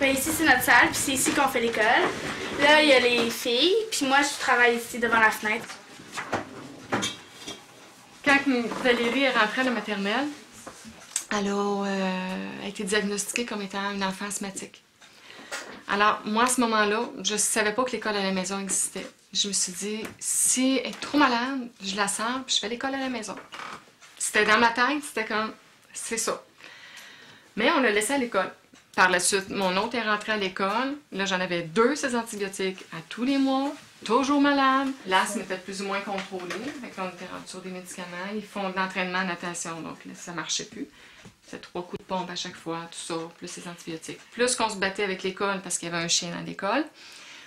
Ben ici, c'est notre salle, puis c'est ici qu'on fait l'école. Là, il y a les filles, puis moi, je travaille ici devant la fenêtre. Quand Valérie est rentrée à la maternelle, elle a été diagnostiquée comme étant une enfant asthmatique. Alors, moi, à ce moment-là, je ne savais pas que l'école à la maison existait. Je me suis dit, si elle est trop malade, je la sors, puis je fais l'école à la maison. C'était dans ma tête, c'était comme, c'est ça. Mais on l'a laissé à l'école. Par la suite, mon autre est rentré à l'école. Là, j'en avais 2 ces antibiotiques à tous les mois, toujours malade. L'asthme était plus ou moins contrôlé. Fait qu'on était rendu sur des médicaments. Ils font de l'entraînement en natation, donc là, ça marchait plus. C'était 3 coups de pompe à chaque fois, tout ça, plus les antibiotiques. Plus qu'on se battait avec l'école parce qu'il y avait un chien dans l'école,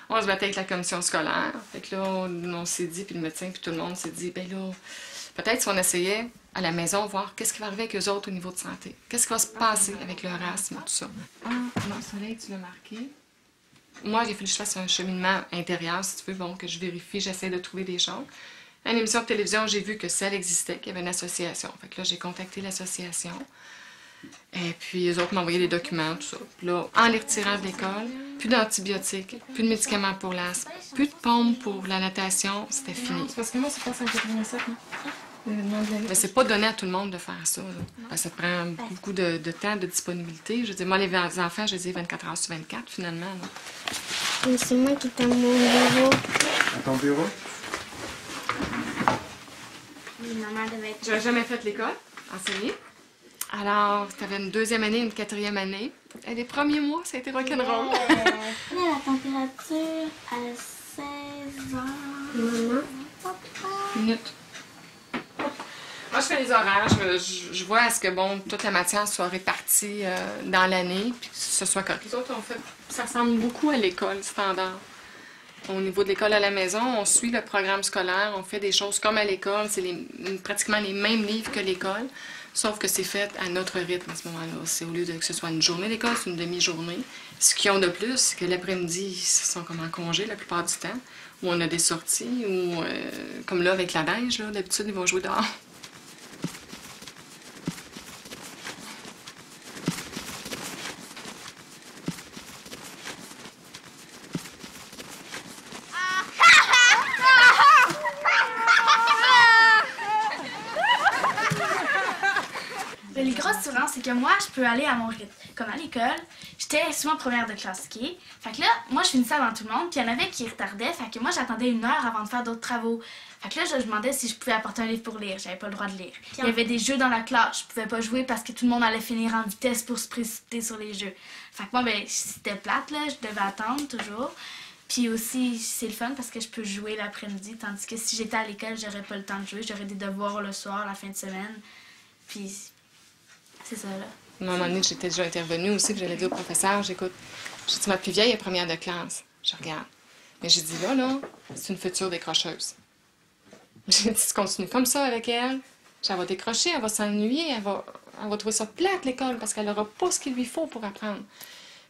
on se battait avec la commission scolaire. Fait que là, on s'est dit, puis le médecin, puis tout le monde s'est dit, ben là, peut-être si on essayait à la maison, voir qu'est-ce qui va arriver avec eux autres au niveau de santé. Qu'est-ce qui va se passer avec leur asthme, tout ça. Ah, non, Soleil, tu l'as marqué. Moi, il a fallu que je fasse un cheminement intérieur, si tu veux, bon, que je vérifie, j'essaie de trouver des choses. À une émission de télévision, j'ai vu que celle existait, qu'il y avait une association. Fait que là, j'ai contacté l'association. Et puis, les autres m'ont envoyé des documents, tout ça. Puis là, en les retirant de l'école, plus d'antibiotiques, plus de médicaments pour l'asthme, plus de pommes pour la natation, c'était fini. C'est parce que moi, c'est pas 187, non? Mais c'est pas donné à tout le monde de faire ça. Parce que ça prend beaucoup de temps, de disponibilité. Je veux dire, moi, les enfants, je les ai 24 heures sur 24, finalement. C'est moi qui t'ai à mon bureau. À ton bureau? Maman devait être... J'avais jamais fait l'école, enseigner. Alors, t'avais une 2e année, une 4e année. Et les premiers mois, ça a été rock'n'roll. La température à 16 heures. Maman? Minute. Moi, je fais les horaires. Je vois à ce que, bon, toute la matière soit répartie dans l'année, puis que ce soit correct. Les autres, ça ressemble beaucoup à l'école standard. Au niveau de l'école à la maison, on suit le programme scolaire, on fait des choses comme à l'école. C'est pratiquement les mêmes livres que l'école, sauf que c'est fait à notre rythme à ce moment-là. C'est au lieu que ce soit une journée d'école, c'est une demi-journée. Ce qu'ils ont de plus, c'est que l'après-midi, ils sont comme en congé la plupart du temps, où on a des sorties, ou comme là avec la neige, d'habitude, ils vont jouer dehors. Les grosses différences, c'est que moi, je peux aller à mon rythme. Comme à l'école, j'étais souvent première de classe, OK? Fait que là, moi, je finissais avant tout le monde, puis il y en avait qui retardaient, fait que moi, j'attendais 1 heure avant de faire d'autres travaux. Fait que là, je demandais si je pouvais apporter un livre pour lire. J'avais pas le droit de lire. Il y avait des jeux dans la classe, je pouvais pas jouer parce que tout le monde allait finir en vitesse pour se précipiter sur les jeux. Fait que moi, ben, c'était plate, là, je devais attendre toujours. Puis aussi, c'est le fun parce que je peux jouer l'après-midi, tandis que si j'étais à l'école, j'aurais pas le temps de jouer. J'aurais des devoirs le soir, la fin de semaine. Puis c'est ça, là. À un moment donné, j'étais déjà intervenue aussi, puis j'allais dire au professeur, j'écoute, j'ai dit, ma plus vieille est première de classe. Je regarde. Mais j'ai dit, là, c'est une future décrocheuse. J'ai dit, tu continues comme ça avec elle, elle va décrocher, elle va s'ennuyer, elle va trouver ça plate, l'école, parce qu'elle n'aura pas ce qu'il lui faut pour apprendre.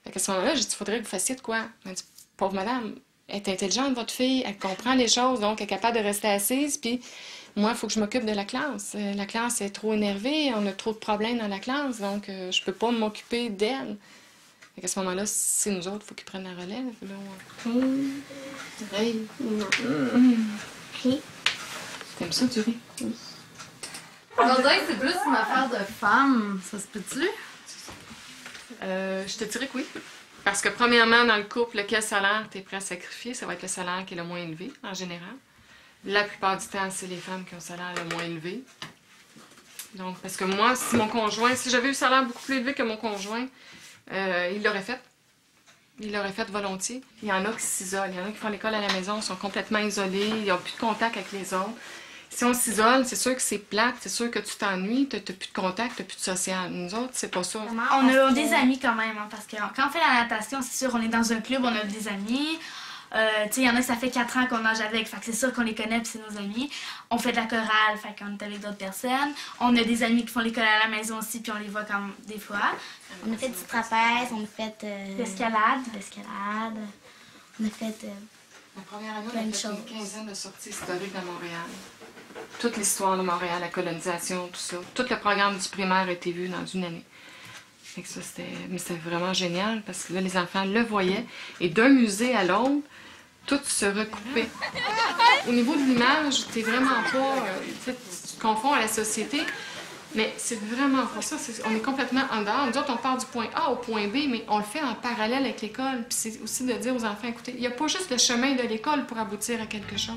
Fait qu'à ce moment-là, j'ai dit, il faudrait que vous fassiez de quoi? Elle m'a dit, pauvre madame, elle est intelligente, votre fille, elle comprend les choses, donc elle est capable de rester assise, puis moi, il faut que je m'occupe de la classe. La classe est trop énervée, on a trop de problèmes dans la classe, donc je peux pas m'occuper d'elle. Fait qu'à ce moment-là, c'est nous autres, il faut qu'ils prennent la relève. Hey. Non. Hey. T'aimes ça, tu ris? Oui. On dirait que c'est plus une affaire de femme, ça se peut-tu? Je te dirais que oui. Parce que premièrement, dans le couple, lequel salaire tu es prêt à sacrifier, ça va être le salaire qui est le moins élevé, en général. La plupart du temps, c'est les femmes qui ont le salaire le moins élevé. Donc, parce que moi, si j'avais eu un salaire beaucoup plus élevé que mon conjoint, il l'aurait fait. Il l'aurait fait volontiers. Il y en a qui s'isolent. Il y en a qui font l'école à la maison, sont complètement isolés, ils n'ont plus de contact avec les autres. Si on s'isole, c'est sûr que c'est plate, c'est sûr que tu t'ennuies, tu n'as plus de contact, tu n'as plus de social. Nous autres, c'est pas ça. On a des amis quand même, hein, parce que quand on fait la natation, c'est sûr, on est dans un club, on a des amis. Il y en a que ça fait 4 ans qu'on nage avec, fait que c'est sûr qu'on les connaît puis c'est nos amis. On fait de la chorale, fait qu'on est avec d'autres personnes. On a des amis qui font l'école à la maison aussi puis on les voit comme des fois. On a fait du trapèze, on a fait... L'escalade. On a fait... La première année, on a fait une quinzaine de sorties historiques dans Montréal. Toute l'histoire de Montréal, la colonisation, tout ça. Tout le programme du primaire a été vu dans une année. Fait que ça, c'était vraiment génial parce que là, les enfants le voyaient et d'un musée à l'autre, tout se recoupait. Au niveau de l'image, t'es vraiment pas... tu te confonds à la société, mais c'est vraiment pas ça. On est complètement en dehors. Nous autres, on part du point A au point B, mais on le fait en parallèle avec l'école. Puis c'est aussi de dire aux enfants, écoutez, il n'y a pas juste le chemin de l'école pour aboutir à quelque chose.